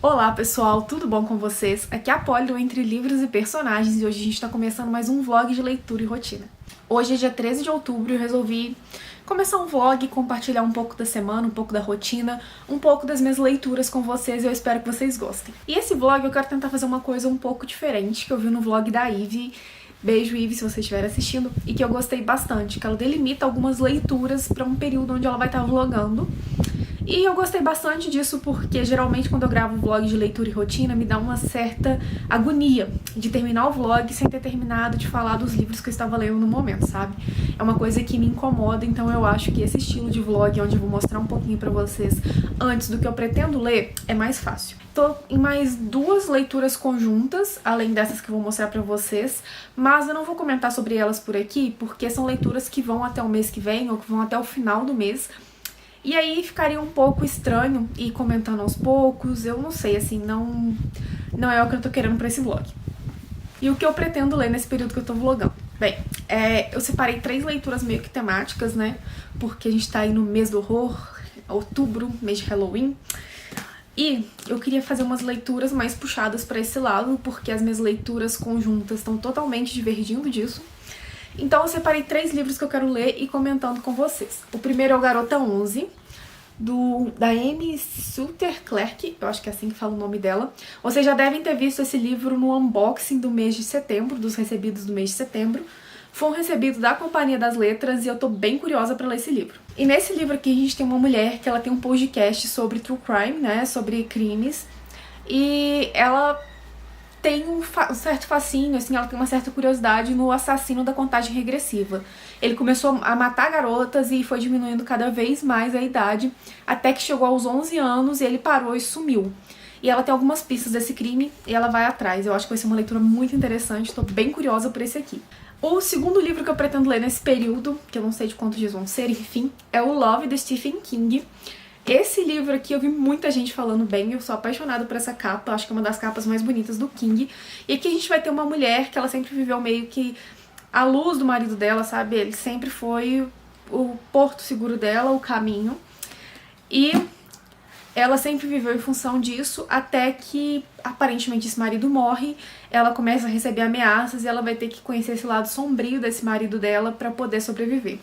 Olá pessoal, tudo bom com vocês? Aqui é a Polly do Entre Livros e Personagens e hoje a gente está começando mais um vlog de leitura e rotina. Hoje é dia 13 de outubro e eu resolvi começar um vlog, compartilhar um pouco da semana, um pouco da rotina, um pouco das minhas leituras com vocês e eu espero que vocês gostem. E esse vlog eu quero tentar fazer uma coisa um pouco diferente que eu vi no vlog da Ivy. Beijo, Ivy, se você estiver assistindo, e que eu gostei bastante, que ela delimita algumas leituras para um período onde ela vai estar vlogando. E eu gostei bastante disso porque geralmente quando eu gravo vlog de leitura e rotina me dá uma certa agonia de terminar o vlog sem ter terminado de falar dos livros que eu estava lendo no momento, sabe? É uma coisa que me incomoda, então eu acho que esse estilo de vlog onde eu vou mostrar um pouquinho pra vocês antes do que eu pretendo ler é mais fácil. Tô em mais duas leituras conjuntas, além dessas que eu vou mostrar pra vocês, mas eu não vou comentar sobre elas por aqui porque são leituras que vão até o mês que vem ou que vão até o final do mês. E aí ficaria um pouco estranho ir comentando aos poucos, eu não sei, assim, não é o que eu tô querendo pra esse vlog. E o que eu pretendo ler nesse período que eu tô vlogando? Bem, eu separei 3 leituras meio que temáticas, né, porque a gente tá aí no mês do horror, outubro, mês de Halloween. E eu queria fazer umas leituras mais puxadas pra esse lado, porque as minhas leituras conjuntas estão totalmente divergindo disso. Então eu separei 3 livros que eu quero ler e comentando com vocês. O primeiro é o Garota 11, da Amy Suter Clark, eu acho que é assim que fala o nome dela. Vocês já devem ter visto esse livro no unboxing do mês de setembro, dos recebidos do mês de setembro. Foi um recebido da Companhia das Letras e eu tô bem curiosa pra ler esse livro. E nesse livro aqui a gente tem uma mulher que ela tem um podcast sobre true crime, né, sobre crimes. E ela tem um certo fascínio, assim, ela tem uma certa curiosidade no assassino da contagem regressiva. Ele começou a matar garotas e foi diminuindo cada vez mais a idade, até que chegou aos 11 anos e ele parou e sumiu. E ela tem algumas pistas desse crime e ela vai atrás. Eu acho que vai ser uma leitura muito interessante, tô bem curiosa por esse aqui. O segundo livro que eu pretendo ler nesse período, que eu não sei de quantos dias vão ser, enfim, é o Love, de Stephen King. Esse livro aqui eu vi muita gente falando bem, eu sou apaixonada por essa capa, acho que é uma das capas mais bonitas do King. E aqui a gente vai ter uma mulher que ela sempre viveu meio que à luz do marido dela, sabe? Ele sempre foi o porto seguro dela, o caminho. E ela sempre viveu em função disso, até que aparentemente esse marido morre, ela começa a receber ameaças e ela vai ter que conhecer esse lado sombrio desse marido dela pra poder sobreviver.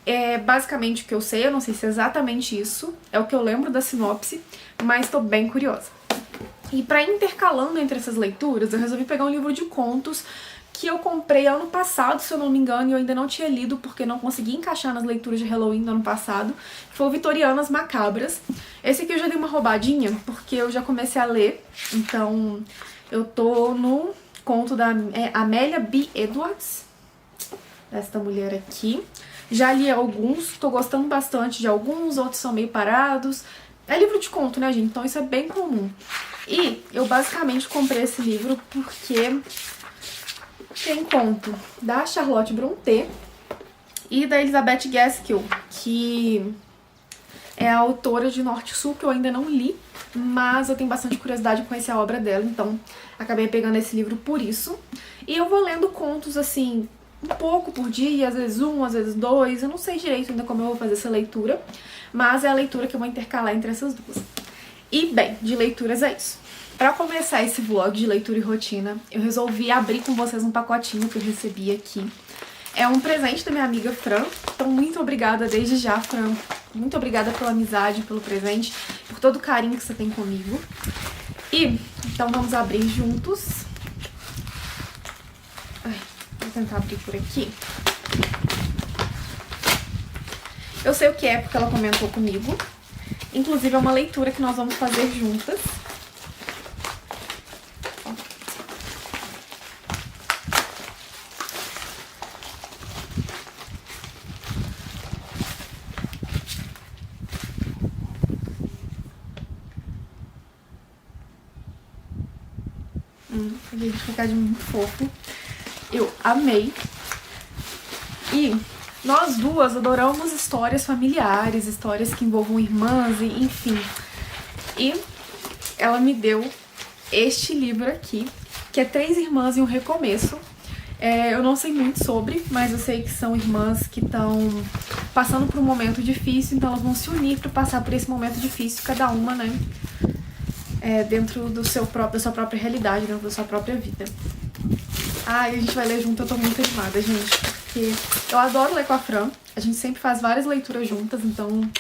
É basicamente o que eu sei, eu não sei se é exatamente isso, é o que eu lembro da sinopse, mas tô bem curiosa. E pra intercalando entre essas leituras, eu resolvi pegar um livro de contos que eu comprei ano passado, se eu não me engano, e eu ainda não tinha lido porque não consegui encaixar nas leituras de Halloween do ano passado, que foi o Vitorianas Macabras. Esse aqui eu já dei uma roubadinha, porque eu já comecei a ler, então eu tô no conto da Amélia B. Edwards, desta mulher aqui. Já li alguns, tô gostando bastante de alguns, outros são meio parados. É livro de conto, né, gente? Então isso é bem comum. E eu basicamente comprei esse livro porque tem conto da Charlotte Brontë e da Elizabeth Gaskell, que é a autora de Norte e Sul, que eu ainda não li, mas eu tenho bastante curiosidade de conhecer a obra dela, então acabei pegando esse livro por isso. E eu vou lendo contos, assim, um pouco por dia, às vezes um, às vezes 2, eu não sei direito ainda como eu vou fazer essa leitura, mas é a leitura que eu vou intercalar entre essas duas. E bem, de leituras é isso. Pra começar esse vlog de leitura e rotina, eu resolvi abrir com vocês um pacotinho que eu recebi aqui. É um presente da minha amiga Fran, então muito obrigada desde já, Fran. Muito obrigada pela amizade, pelo presente, por todo o carinho que você tem comigo. E, então vamos abrir juntos. Vou tentar abrir por aqui. Eu sei o que é porque ela comentou comigo. Inclusive é uma leitura que nós vamos fazer juntas. Gente, ficar de muito fofo. Eu amei. E nós duas adoramos histórias familiares, histórias que envolvam irmãs, e enfim. E ela me deu este livro aqui, que é Três Irmãs e um Recomeço. Eu não sei muito sobre, mas eu sei que são irmãs que estão passando por um momento difícil, então elas vão se unir para passar por esse momento difícil, cada uma, né, dentro da sua própria realidade, dentro da sua própria vida. Ah, e a gente vai ler junto, eu tô muito animada, gente, porque eu adoro ler com a Fran. A gente sempre faz várias leituras juntas, então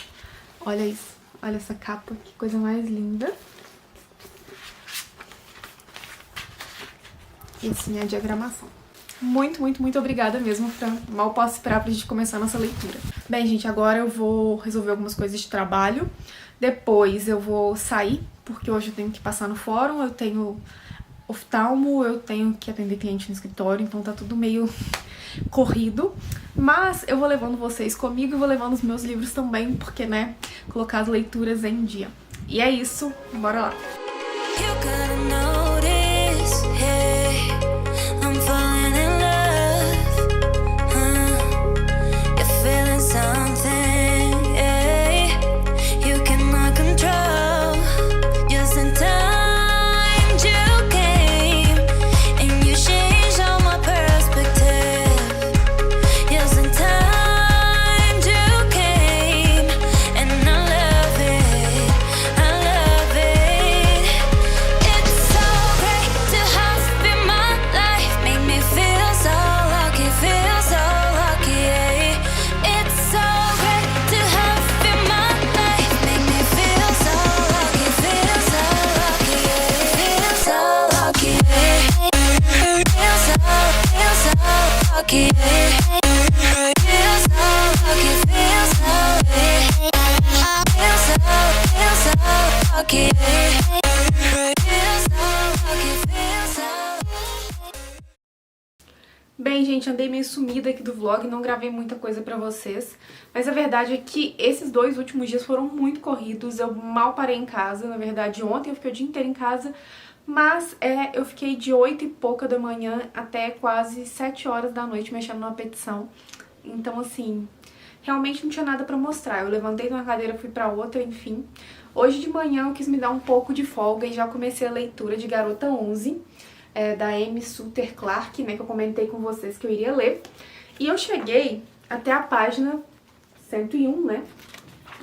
olha isso, olha essa capa, que coisa mais linda. E assim é a diagramação. Muito, muito, muito obrigada mesmo, Fran. Mal posso esperar pra gente começar a nossa leitura. Bem, gente, agora eu vou resolver algumas coisas de trabalho. Depois eu vou sair, porque hoje eu tenho que passar no fórum, eu tenho oftalmo, eu tenho que atender cliente no escritório, então tá tudo meio corrido. Mas eu vou levando vocês comigo e vou levando os meus livros também, porque, né, colocar as leituras em dia. E é isso, bora lá! Bem, gente, andei meio sumida aqui do vlog, não gravei muita coisa pra vocês, mas a verdade é que esses 2 últimos dias foram muito corridos, eu mal parei em casa, na verdade ontem eu fiquei o dia inteiro em casa, mas eu fiquei de 8 e pouca da manhã até quase 7 horas da noite mexendo numa petição, então assim, realmente não tinha nada pra mostrar, eu levantei de uma cadeira, fui pra outra, enfim. Hoje de manhã eu quis me dar um pouco de folga e já comecei a leitura de Garota 11, da Amy Suter Clark, né, que eu comentei com vocês que eu iria ler. E eu cheguei até a página 101, né,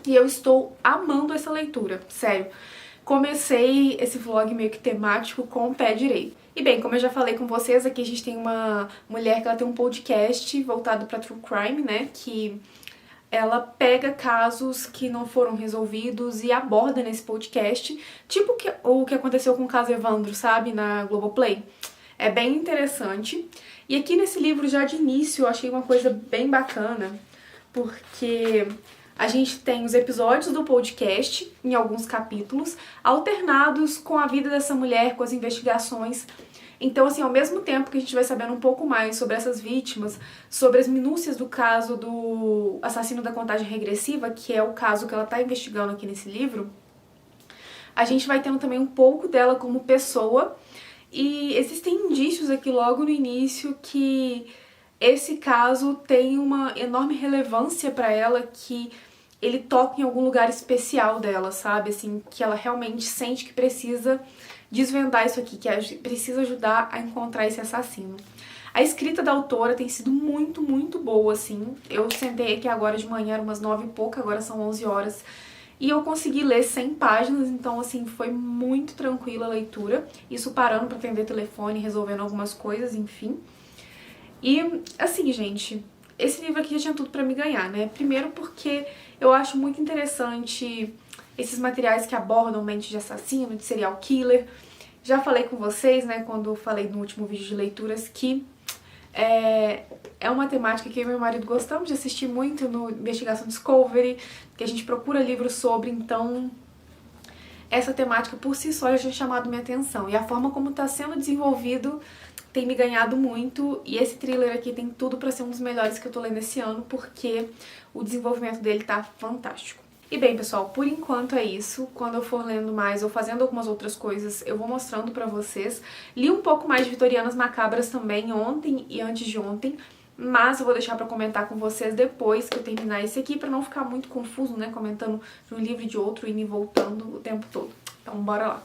e eu estou amando essa leitura, sério. Comecei esse vlog meio que temático com o pé direito. E bem, como eu já falei com vocês, aqui a gente tem uma mulher que ela tem um podcast voltado pra True Crime, né, que ela pega casos que não foram resolvidos e aborda nesse podcast, tipo o que aconteceu com o caso Evandro, sabe, na Globoplay. É bem interessante. E aqui nesse livro, já de início, eu achei uma coisa bem bacana, porque a gente tem os episódios do podcast, em alguns capítulos, alternados com a vida dessa mulher, com as investigações. Então, assim, ao mesmo tempo que a gente vai sabendo um pouco mais sobre essas vítimas, sobre as minúcias do caso do assassino da contagem regressiva, que é o caso que ela tá investigando aqui nesse livro, a gente vai tendo também um pouco dela como pessoa, e existem indícios aqui logo no início que esse caso tem uma enorme relevância pra ela, que ele toca em algum lugar especial dela, sabe? Assim, que ela realmente sente que precisa desvendar isso aqui, que precisa ajudar a encontrar esse assassino. A escrita da autora tem sido muito, muito boa, assim. Eu sentei aqui agora de manhã, eram umas 9 e pouca, agora são 11 horas, e eu consegui ler 100 páginas, então, assim, foi muito tranquila a leitura. Isso parando pra atender telefone, resolvendo algumas coisas, enfim. E, assim, gente, esse livro aqui já tinha tudo pra me ganhar, né? Primeiro porque eu acho muito interessante esses materiais que abordam mente de assassino, de serial killer. Já falei com vocês, né, quando eu falei no último vídeo de leituras, que é uma temática que eu e meu marido gostamos de assistir muito no Investigação Discovery, que a gente procura livros sobre, então essa temática por si só já tinha chamado minha atenção. E a forma como está sendo desenvolvido tem me ganhado muito, e esse thriller aqui tem tudo pra ser um dos melhores que eu tô lendo esse ano, porque o desenvolvimento dele tá fantástico. E bem, pessoal, por enquanto é isso. Quando eu for lendo mais ou fazendo algumas outras coisas, eu vou mostrando pra vocês. Li um pouco mais de Vitorianas Macabras também ontem e antes de ontem, mas eu vou deixar pra comentar com vocês depois que eu terminar esse aqui, pra não ficar muito confuso, né, comentando de um livro e de outro, indo e voltando o tempo todo. Então bora lá!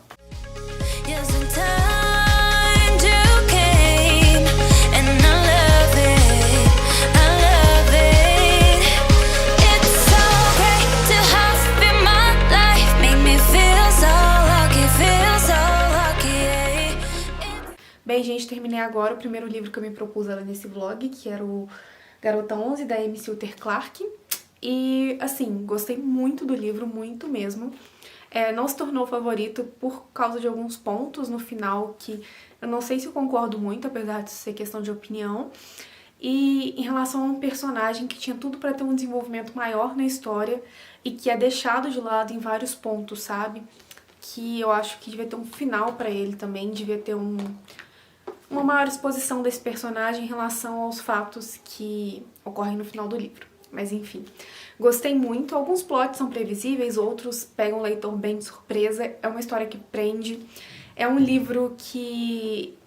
Feel so lucky, feel Bem, gente, terminei agora o primeiro livro que eu me propus ela nesse vlog, que era o Garota 11, da Amy Silter Clarke. E, assim, gostei muito do livro, muito mesmo. Não se tornou favorito por causa de alguns pontos no final que eu não sei se eu concordo muito, apesar de ser questão de opinião. E em relação a um personagem que tinha tudo pra ter um desenvolvimento maior na história e que é deixado de lado em vários pontos, sabe? Que eu acho que devia ter um final pra ele também, devia ter uma maior exposição desse personagem em relação aos fatos que ocorrem no final do livro. Mas enfim, gostei muito. Alguns plots são previsíveis, outros pegam o leitor bem de surpresa. É uma história que prende. É um livro que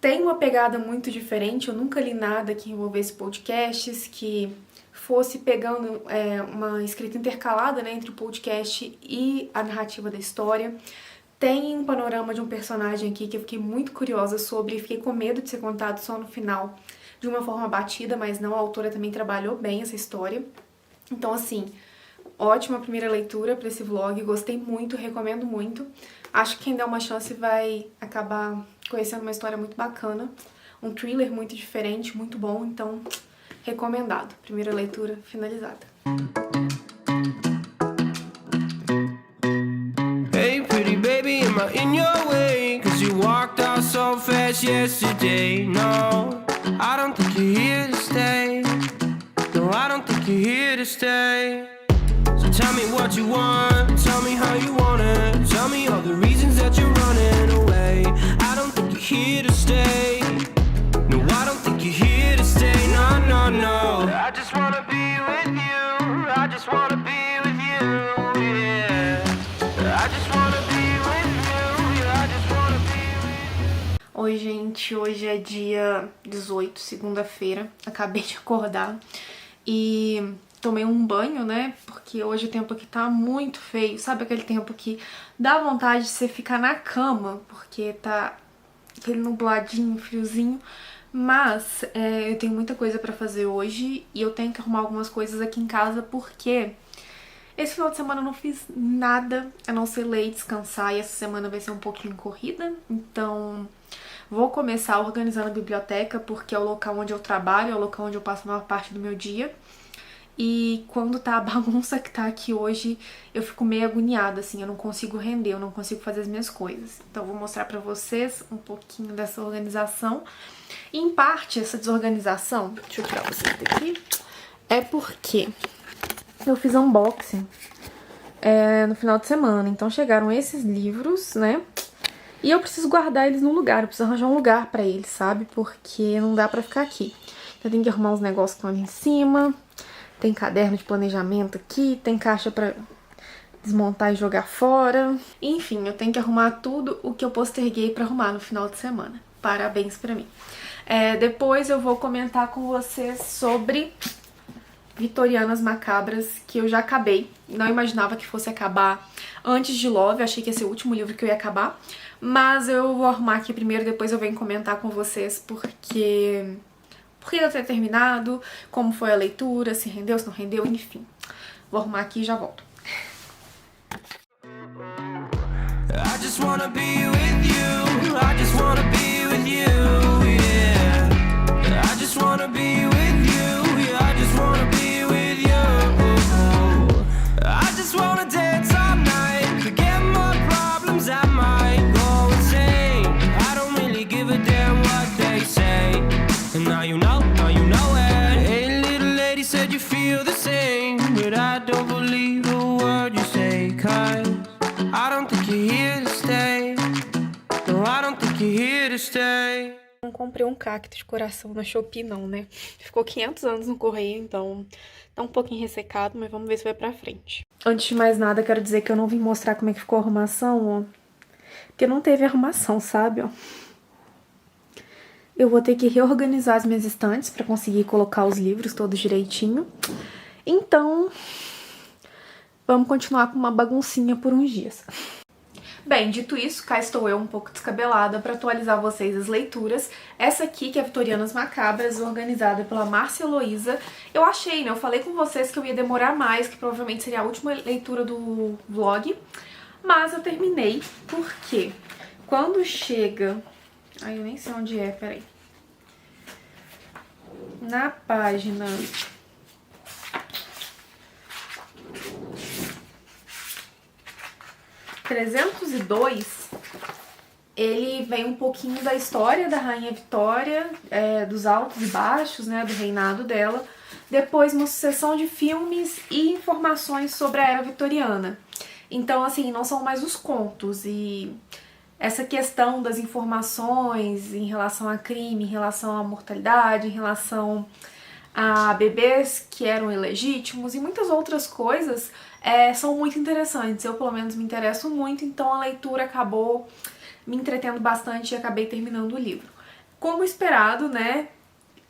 tem uma pegada muito diferente. Eu nunca li nada que envolvesse podcasts, que fosse pegando uma escrita intercalada, né, entre o podcast e a narrativa da história. Tem um panorama de um personagem aqui que eu fiquei muito curiosa sobre e fiquei com medo de ser contado só no final de uma forma batida, mas não, a autora também trabalhou bem essa história. Então, assim, ótima primeira leitura para esse vlog, gostei muito, recomendo muito. Acho que quem der uma chance vai acabar conhecendo uma história muito bacana, um thriller muito diferente, muito bom, então recomendado. Primeira leitura finalizada. Hey pretty baby, am I in your way? Cause you walked out so fast yesterday. No, I don't think you're here to stay. No, I don't think you're here to stay. So tell me what you want, tell me how you want it. Tell me all the reasons that you're running away. I don't think you're here to stay. No, I don't think you're here to stay. No, no, no. I just wanna be with you. I just wanna be with you, yeah. I just wanna be with you. Yeah, I just wanna be with you. Oi, gente, hoje é dia 18, segunda-feira. Acabei de acordar e tomei um banho, né? Porque hoje o tempo aqui tá muito feio. Sabe aquele tempo que dá vontade de você ficar na cama, porque tá aquele nubladinho, friozinho. Mas eu tenho muita coisa pra fazer hoje e eu tenho que arrumar algumas coisas aqui em casa porque esse final de semana eu não fiz nada a não ser ler e descansar, e essa semana vai ser um pouquinho corrida, então vou começar organizando a biblioteca porque é o local onde eu trabalho, é o local onde eu passo a maior parte do meu dia. E quando tá a bagunça que tá aqui hoje, eu fico meio agoniada, assim, eu não consigo render, eu não consigo fazer as minhas coisas. Então eu vou mostrar pra vocês um pouquinho dessa organização. E em parte, essa desorganização, deixa eu tirar vocês daqui, é porque eu fiz unboxing no final de semana. Então chegaram esses livros, né? E eu preciso guardar eles num lugar, eu preciso arranjar um lugar pra eles, sabe? Porque não dá pra ficar aqui. Eu tenho que arrumar uns negócios que estão ali em cima. Tem caderno de planejamento aqui, tem caixa pra desmontar e jogar fora. Enfim, eu tenho que arrumar tudo o que eu posterguei pra arrumar no final de semana. Parabéns pra mim. Depois eu vou comentar com vocês sobre Vitorianas Macabras, que eu já acabei. Não imaginava que fosse acabar antes de Love, achei que ia ser o último livro que eu ia acabar. Mas eu vou arrumar aqui primeiro, depois eu venho comentar com vocês porque eu ter terminado, como foi a leitura, se rendeu, se não rendeu, enfim. Vou arrumar aqui e já volto. I just wanna be with you. I just wanna be with you, yeah. I just wanna be with you. Yeah, I just wanna be with you. I just wanna dance all night. Forget my problems, I might go insane. I don't really give a damn what they say. And now you know it. Hey, little lady said you feel the same, but I don't believe a word you say, 'cause I don't think you're here to stay. No, I don't think you're here to stay. Não comprei um cacto de coração na Shopee não, né? Ficou 500 anos no correio, então tá um pouquinho ressecado, mas vamos ver se vai pra frente. Antes de mais nada, quero dizer que eu não vim mostrar como é que ficou a arrumação, ó. Porque não teve arrumação, sabe, ó. Eu vou ter que reorganizar as minhas estantes pra conseguir colocar os livros todos direitinho. Então, vamos continuar com uma baguncinha por uns dias. Bem, dito isso, cá estou eu um pouco descabelada para atualizar vocês as leituras. Essa aqui, que é Vitorianas Macabras, organizada pela Márcia Heloísa. Eu achei, né? Eu falei com vocês que eu ia demorar mais, que provavelmente seria a última leitura do vlog. Mas eu terminei, porque quando chega Ai, eu nem sei onde é, peraí. Na página 302, ele vem um pouquinho da história da Rainha Vitória, dos altos e baixos, né, do reinado dela. Depois uma sucessão de filmes e informações sobre a era vitoriana. Então, assim, não são mais os contos, e essa questão das informações em relação a crime, em relação à mortalidade, em relação a bebês que eram ilegítimos e muitas outras coisas são muito interessantes. Eu, pelo menos, me interesso muito, então a leitura acabou me entretendo bastante e acabei terminando o livro. Como esperado, né,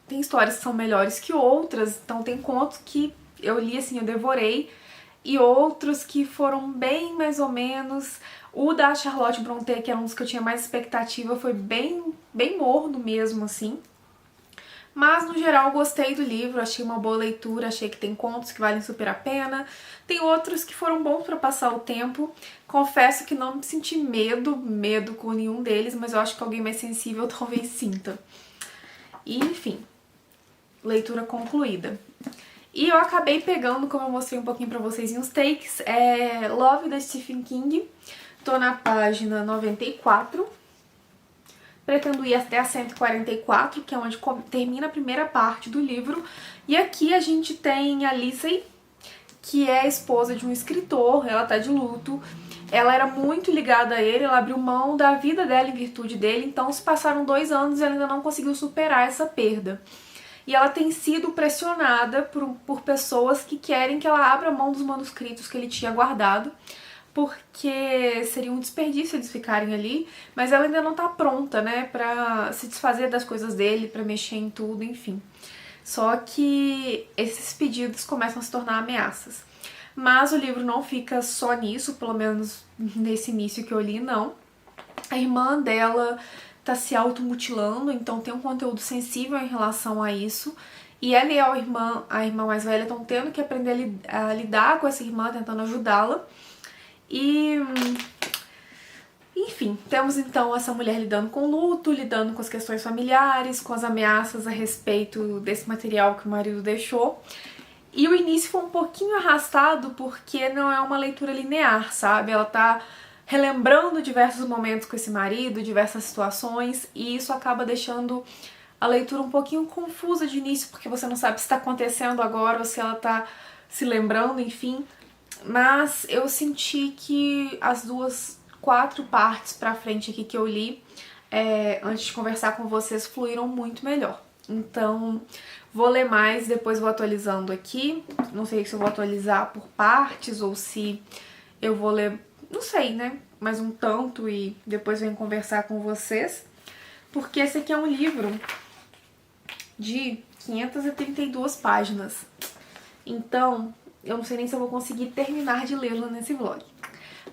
tem histórias que são melhores que outras, então tem contos que eu li assim, eu devorei, e outros que foram bem mais ou menos. O da Charlotte Brontë, que era um dos que eu tinha mais expectativa, foi bem morno mesmo, assim. Mas, no geral, gostei do livro, achei uma boa leitura, achei que tem contos que valem super a pena. Tem outros que foram bons pra passar o tempo. Confesso que não me senti medo com nenhum deles, mas eu acho que alguém mais sensível talvez sinta. E, enfim, leitura concluída. E eu acabei pegando, como eu mostrei um pouquinho pra vocês em uns takes, Love, da Stephen King. Tô na página 94. Pretendo ir até a 144, que é onde termina a primeira parte do livro. E aqui a gente tem a Lizzie, que é a esposa de um escritor, ela tá de luto. Ela era muito ligada a ele, ela abriu mão da vida dela em virtude dele, então se passaram 2 anos e ela ainda não conseguiu superar essa perda. E ela tem sido pressionada por pessoas que querem que ela abra mão dos manuscritos que ele tinha guardado, porque seria um desperdício eles ficarem ali, mas ela ainda não tá pronta, né, pra se desfazer das coisas dele, pra mexer em tudo, enfim. Só que esses pedidos começam a se tornar ameaças. Mas o livro não fica só nisso, pelo menos nesse início que eu li, não. A irmã dela tá se automutilando, então tem um conteúdo sensível em relação a isso. E ela e a irmã mais velha estão tendo que aprender a lidar com essa irmã, tentando ajudá-la. E, enfim, temos então essa mulher lidando com o luto, lidando com as questões familiares, com as ameaças a respeito desse material que o marido deixou. E o início foi um pouquinho arrastado porque não é uma leitura linear, sabe? Ela tá relembrando diversos momentos com esse marido, diversas situações, e isso acaba deixando a leitura um pouquinho confusa de início, porque você não sabe se está acontecendo agora ou se ela tá se lembrando, enfim. Mas eu senti que as 4 partes pra frente aqui que eu li, antes de conversar com vocês, fluíram muito melhor. Então, vou ler mais, depois vou atualizando aqui. Não sei se eu vou atualizar por partes ou se eu vou ler, não sei, né? Mais um tanto e depois venho conversar com vocês. Porque esse aqui é um livro de 532 páginas. Então, eu não sei nem se eu vou conseguir terminar de lê-lo nesse vlog.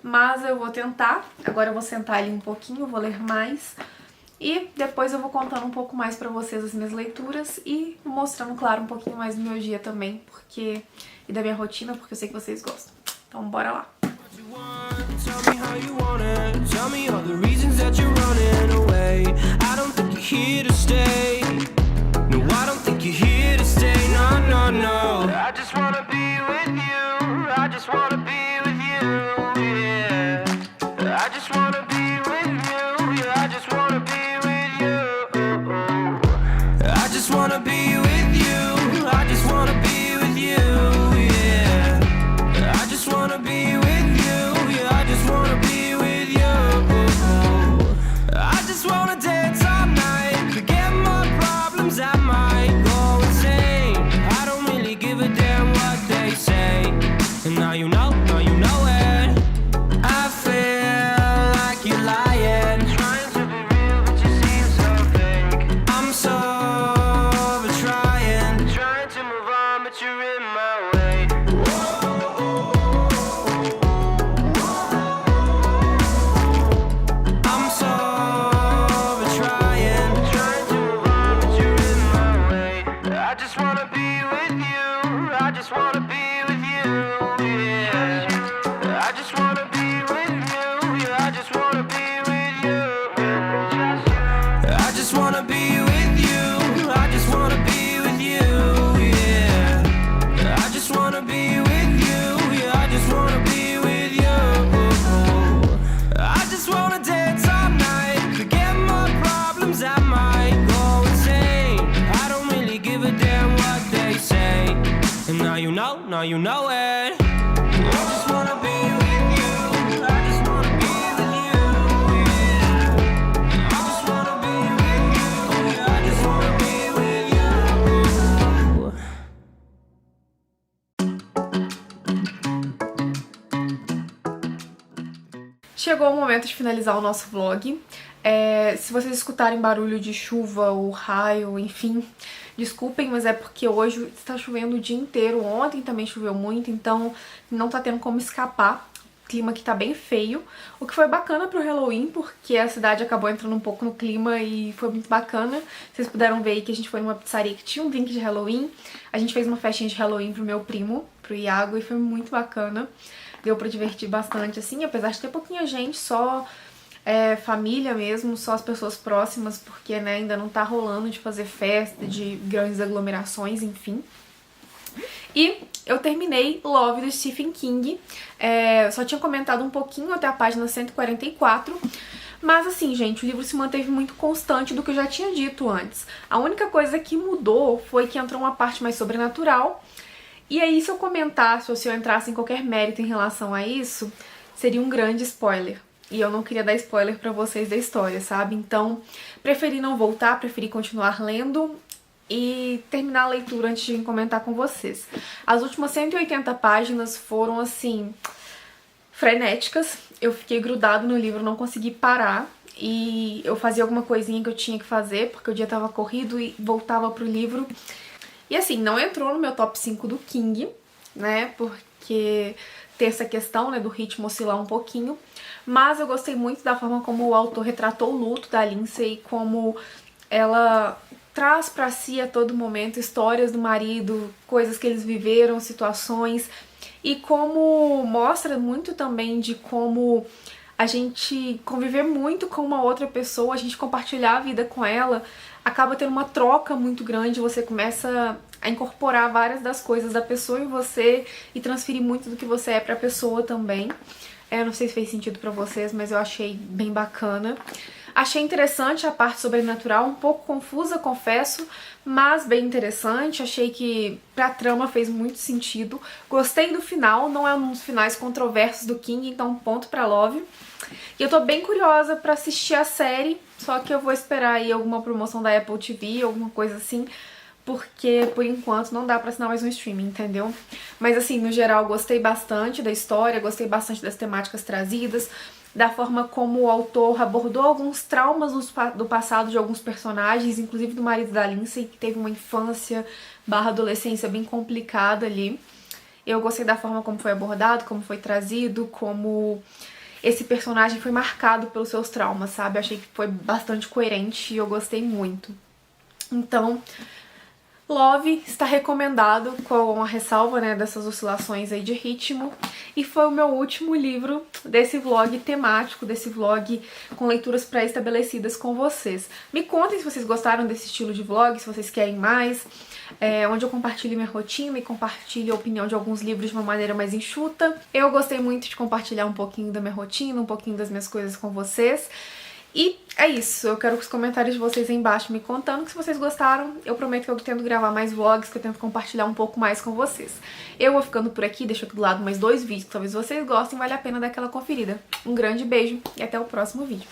Mas eu vou tentar. Agora eu vou sentar ali um pouquinho, vou ler mais. E depois eu vou contando um pouco mais pra vocês as minhas leituras e mostrando, claro, um pouquinho mais do meu dia também, porque e da minha rotina, porque eu sei que vocês gostam. Então bora lá! now you know it. I just wanna be with you. I just wanna be with you. Yeah. I just wanna be with you. Yeah, I just wanna be with you. Chegou o momento de finalizar o nosso vlog. Se vocês escutarem barulho de chuva ou raio, enfim, desculpem, mas é porque hoje está chovendo o dia inteiro. Ontem também choveu muito, então não tá tendo como escapar. O clima aqui tá bem feio, o que foi bacana pro Halloween, porque a cidade acabou entrando um pouco no clima e foi muito bacana. Vocês puderam ver aí que a gente foi numa pizzaria que tinha um drink de Halloween. A gente fez uma festinha de Halloween pro meu primo, pro Iago, e foi muito bacana. Deu pra divertir bastante, assim, apesar de ter pouquinha gente, só família mesmo, só as pessoas próximas, porque, né, ainda não tá rolando de fazer festa, de grandes aglomerações, enfim. E eu terminei Love, do Stephen King. Só tinha comentado um pouquinho até a página 144, mas assim, gente, o livro se manteve muito constante do que eu já tinha dito antes. A única coisa que mudou foi que entrou uma parte mais sobrenatural. E aí, se eu comentasse ou se eu entrasse em qualquer mérito em relação a isso, seria um grande spoiler. E eu não queria dar spoiler pra vocês da história, sabe? Então, preferi não voltar, preferi continuar lendo e terminar a leitura antes de comentar com vocês. As últimas 180 páginas foram, assim, frenéticas. Eu fiquei grudado no livro, não consegui parar. E eu fazia alguma coisinha que eu tinha que fazer, porque o dia tava corrido, e voltava pro livro. E assim, não entrou no meu top 5 do King, né, porque tem essa questão, né, do ritmo oscilar um pouquinho, mas eu gostei muito da forma como o autor retratou o luto da Lindsay, como ela traz pra si a todo momento histórias do marido, coisas que eles viveram, situações, e como mostra muito também de como a gente conviver muito com uma outra pessoa, a gente compartilhar a vida com ela, acaba tendo uma troca muito grande, você começa a incorporar várias das coisas da pessoa em você e transferir muito do que você é pra pessoa também. Não sei se fez sentido pra vocês, mas eu achei bem bacana. Achei interessante a parte sobrenatural, um pouco confusa, confesso, mas bem interessante. Achei que pra trama fez muito sentido. Gostei do final, não é um dos finais controversos do King, então ponto pra Love. E eu tô bem curiosa pra assistir a série, só que eu vou esperar aí alguma promoção da Apple TV, alguma coisa assim, porque por enquanto não dá pra assinar mais um streaming, entendeu? Mas assim, no geral, gostei bastante da história, gostei bastante das temáticas trazidas, da forma como o autor abordou alguns traumas do passado de alguns personagens, inclusive do marido da Lindsay, que teve uma infância / adolescência bem complicada ali. Eu gostei da forma como foi abordado, como foi trazido, como esse personagem foi marcado pelos seus traumas, sabe? Achei que foi bastante coerente e eu gostei muito. Então, Love está recomendado, com a ressalva, né, dessas oscilações aí de ritmo. E foi o meu último livro desse vlog temático, desse vlog com leituras pré-estabelecidas com vocês. Me contem se vocês gostaram desse estilo de vlog, se vocês querem mais, onde eu compartilho minha rotina e compartilho a opinião de alguns livros de uma maneira mais enxuta. Eu gostei muito de compartilhar um pouquinho da minha rotina, um pouquinho das minhas coisas com vocês. E é isso, eu quero os comentários de vocês aí embaixo me contando que se vocês gostaram, eu prometo que eu tento gravar mais vlogs, que eu tento compartilhar um pouco mais com vocês. Eu vou ficando por aqui, deixo aqui do lado mais 2 vídeos, que talvez vocês gostem, vale a pena dar aquela conferida. Um grande beijo e até o próximo vídeo.